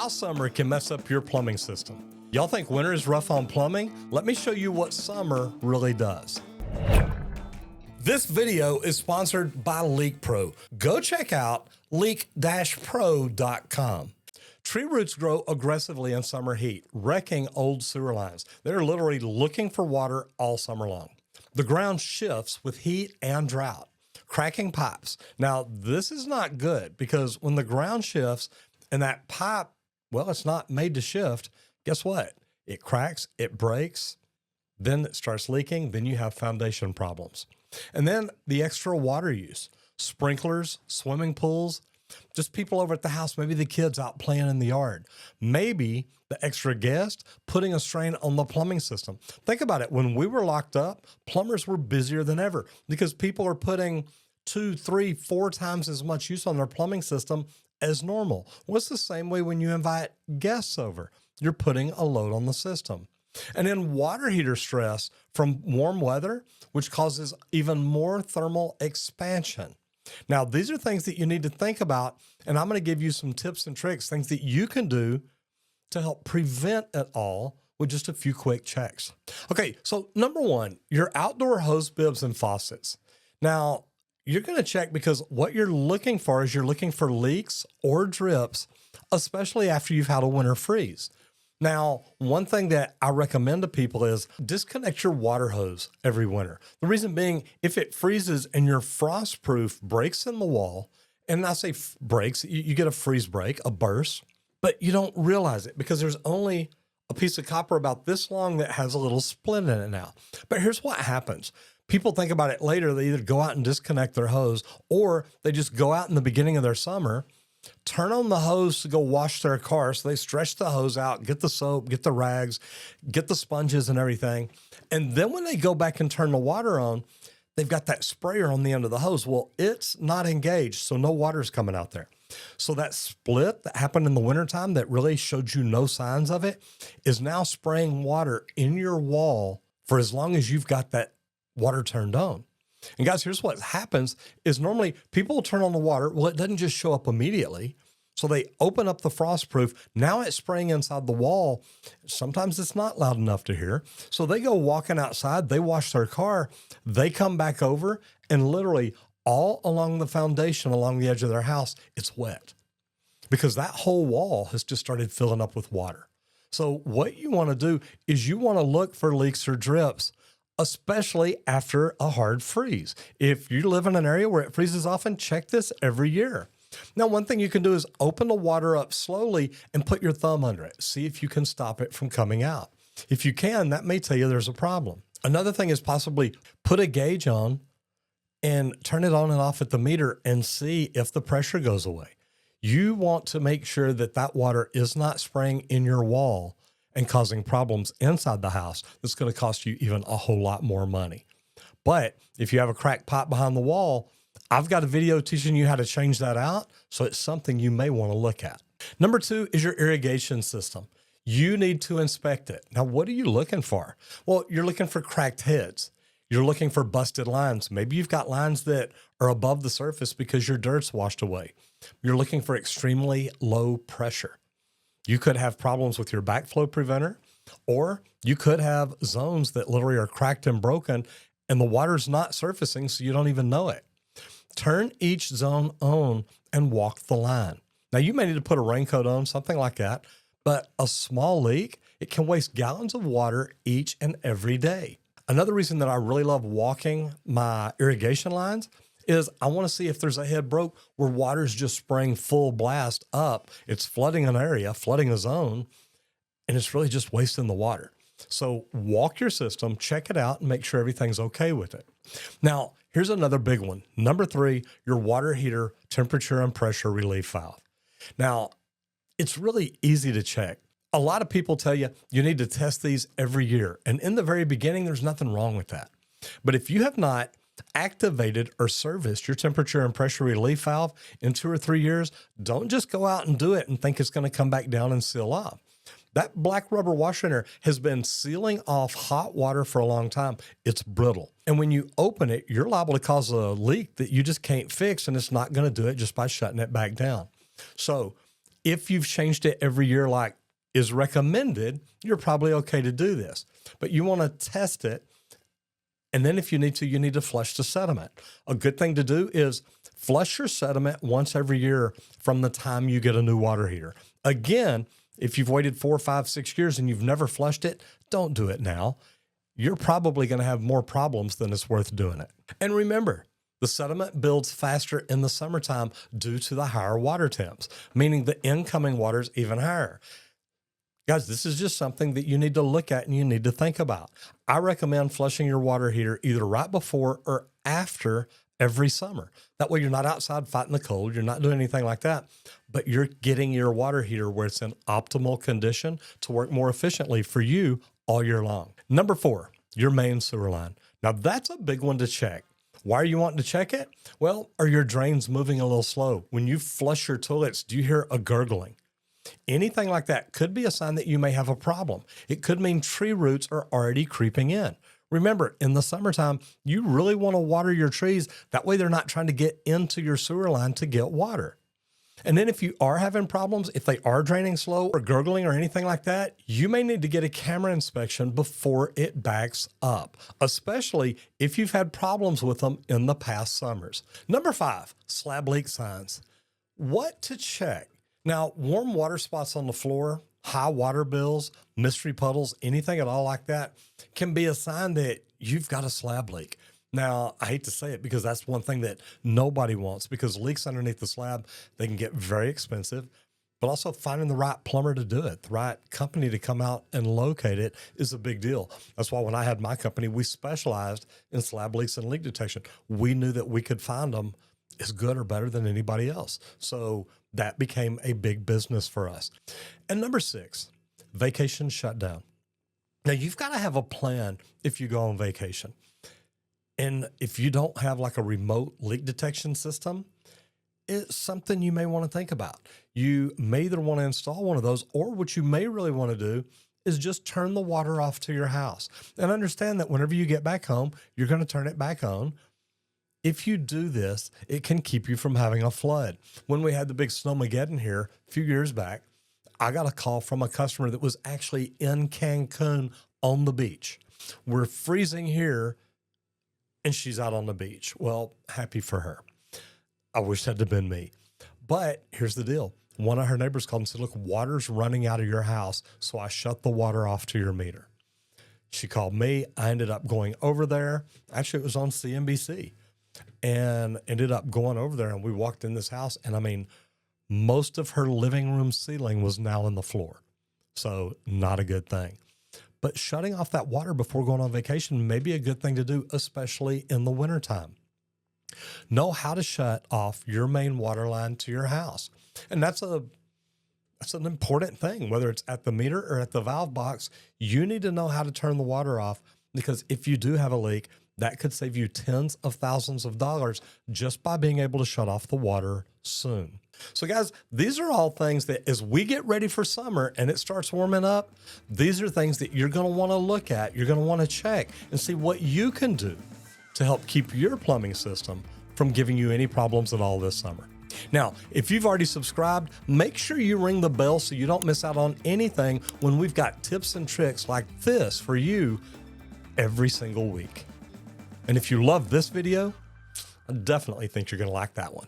How summer can mess up your plumbing system. Y'all think winter is rough on plumbing? Let me show you what summer really does. This video is sponsored by Leak Pro. Go check out leak-pro.com. Tree roots grow aggressively in summer heat, wrecking old sewer lines. They're literally looking for water all summer long. The ground shifts with heat and drought, cracking pipes. Now, this is not good because when the ground shifts and that pipe, well, it's not made to shift, guess what? It cracks, it breaks, then it starts leaking, then you have foundation problems. And then the extra water use, sprinklers, swimming pools, just people over at the house, maybe the kids out playing in the yard, maybe the extra guest putting a strain on the plumbing system. Think about it. When we were locked up, plumbers were busier than ever because people are putting 2, 3, 4 times as much use on their plumbing system as normal. Well, it's the same way when you invite guests over. You're putting a load on the system. And then water heater stress from warm weather, which causes even more thermal expansion. Now, these are things that you need to think about, and I'm going to give you some tips and tricks, things that you can do to help prevent it all with just a few quick checks. Okay, so number one, your outdoor hose bibs and faucets. Now, you're going to check because what you're looking for is you're looking for leaks or drips, especially after you've had a winter freeze. Now, one thing that I recommend to people is disconnect your water hose every winter. The reason being, if it freezes and your frost proof breaks in the wall, and I say breaks, you get a freeze break, a burst, but you don't realize it because there's only a piece of copper about this long that has a little split in it now. But here's what happens. People think about it later. They either go out and disconnect their hose, or they just go out in the beginning of their summer, turn on the hose to go wash their car. So they stretch the hose out, get the soap, get the rags, get the sponges and everything. And then when they go back and turn the water on, they've got that sprayer on the end of the hose. Well, it's not engaged, so no water's coming out there. So that split that happened in the wintertime that really showed you no signs of it is now spraying water in your wall for as long as you've got that water turned on. And guys, here's what happens is normally people will turn on the water. Well, it doesn't just show up immediately. So they open up the frost proof. Now it's spraying inside the wall. Sometimes it's not loud enough to hear. So they go walking outside, they wash their car, they come back over, and literally all along the foundation, along the edge of their house, it's wet because that whole wall has just started filling up with water. So what you want to do is you want to look for leaks or drips, especially after a hard freeze. If you live in an area where it freezes often, check this every year. Now, one thing you can do is open the water up slowly and put your thumb under it. See if you can stop it from coming out. If you can, that may tell you there's a problem. Another thing is possibly put a gauge on and turn it on and off at the meter and see if the pressure goes away. You want to make sure that that water is not spraying in your wall and causing problems inside the house. That's going to cost you even a whole lot more money. But if you have a cracked pipe behind the wall, I've got a video teaching you how to change that out. So it's something you may want to look at. Number 2 is your irrigation system. You need to inspect it. Now, what are you looking for? Well, you're looking for cracked heads. You're looking for busted lines. Maybe you've got lines that are above the surface because your dirt's washed away. You're looking for extremely low pressure. You could have problems with your backflow preventer, or you could have zones that literally are cracked and broken and the water's not surfacing, so you don't even know it. Turn each zone on and walk the line. Now, you may need to put a raincoat on, something like that, but a small leak, it can waste gallons of water each and every day. Another reason that I really love walking my irrigation lines is I want to see if there's a head broke where water's just spraying full blast up. It's flooding an area, flooding a zone, and it's really just wasting the water. So walk your system, check it out, and make sure everything's okay with it. Now, here's another big one. Number 3, your water heater temperature and pressure relief valve. Now, it's really easy to check. A lot of people tell you you need to test these every year. And in the very beginning, there's nothing wrong with that. But if you have not activated or serviced your temperature and pressure relief valve in 2 or 3 years, don't just go out and do it and think it's going to come back down and seal off. That black rubber washer in there has been sealing off hot water for a long time. It's brittle. And when you open it, you're liable to cause a leak that you just can't fix, and it's not going to do it just by shutting it back down. So If you've changed it every year like is recommended, you're probably okay to do this. But you want to test it. And then if you need to flush the sediment. A good thing to do is flush your sediment once every year from the time you get a new water heater. Again, if you've waited 4, 5, 6 years and you've never flushed it, don't do it now. You're probably going to have more problems than it's worth doing it. And remember, the sediment builds faster in the summertime due to the higher water temps, meaning the incoming water is even higher. Guys, this is just something that you need to look at and you need to think about. I recommend flushing your water heater either right before or after every summer. That way you're not outside fighting the cold. You're not doing anything like that, but you're getting your water heater where it's in optimal condition to work more efficiently for you all year long. Number 4, your main sewer line. Now that's a big one to check. Why are you wanting to check it? Well, are your drains moving a little slow? When you flush your toilets, do you hear a gurgling? Anything like that could be a sign that you may have a problem. It could mean tree roots are already creeping in. Remember, in the summertime, you really want to water your trees. That way they're not trying to get into your sewer line to get water. And then if you are having problems, if they are draining slow or gurgling or anything like that, you may need to get a camera inspection before it backs up, especially if you've had problems with them in the past summers. Number 5, slab leak signs. What to check? Now, warm water spots on the floor, high water bills, mystery puddles, anything at all like that can be a sign that you've got a slab leak. Now, I hate to say it because that's one thing that nobody wants, because leaks underneath the slab, they can get very expensive, but also finding the right plumber to do it, the right company to come out and locate it is a big deal. That's why when I had my company, we specialized in slab leaks and leak detection. We knew that we could find them as good or better than anybody else. So that became a big business for us. And number 6, vacation shutdown. Now you've got to have a plan if you go on vacation. And if you don't have like a remote leak detection system, it's something you may want to think about. You may either want to install one of those, or what you may really want to do is just turn the water off to your house. And understand that whenever you get back home, you're going to turn it back on. If you do this, it can keep you from having a flood. When we had the big snowmageddon here a few years back, I got a call from a customer that was actually in Cancun on the beach. We're freezing here and she's out on the beach. Well, happy for her. I wish that had been me. But here's the deal. One of her neighbors called and said, look, water's running out of your house, so I shut the water off to your meter. She called me. I ended up going over there. Actually, it was on CNBC. And ended up going over there, and we walked in this house, and I mean, most of her living room ceiling was now in the floor. So not a good thing. But shutting off that water before going on vacation may be a good thing to do, especially in the wintertime. Know how to shut off your main water line to your house. And that's an important thing, whether it's at the meter or at the valve box. You need to know how to turn the water off, because if you do have a leak, that could save you tens of thousands of dollars just by being able to shut off the water soon. So guys, these are all things that as we get ready for summer and it starts warming up, these are things that you're going to want to look at. You're going to want to check and see what you can do to help keep your plumbing system from giving you any problems at all this summer. Now, if you've already subscribed, make sure you ring the bell so you don't miss out on anything when we've got tips and tricks like this for you every single week. And if you love this video, I definitely think you're going to like that one.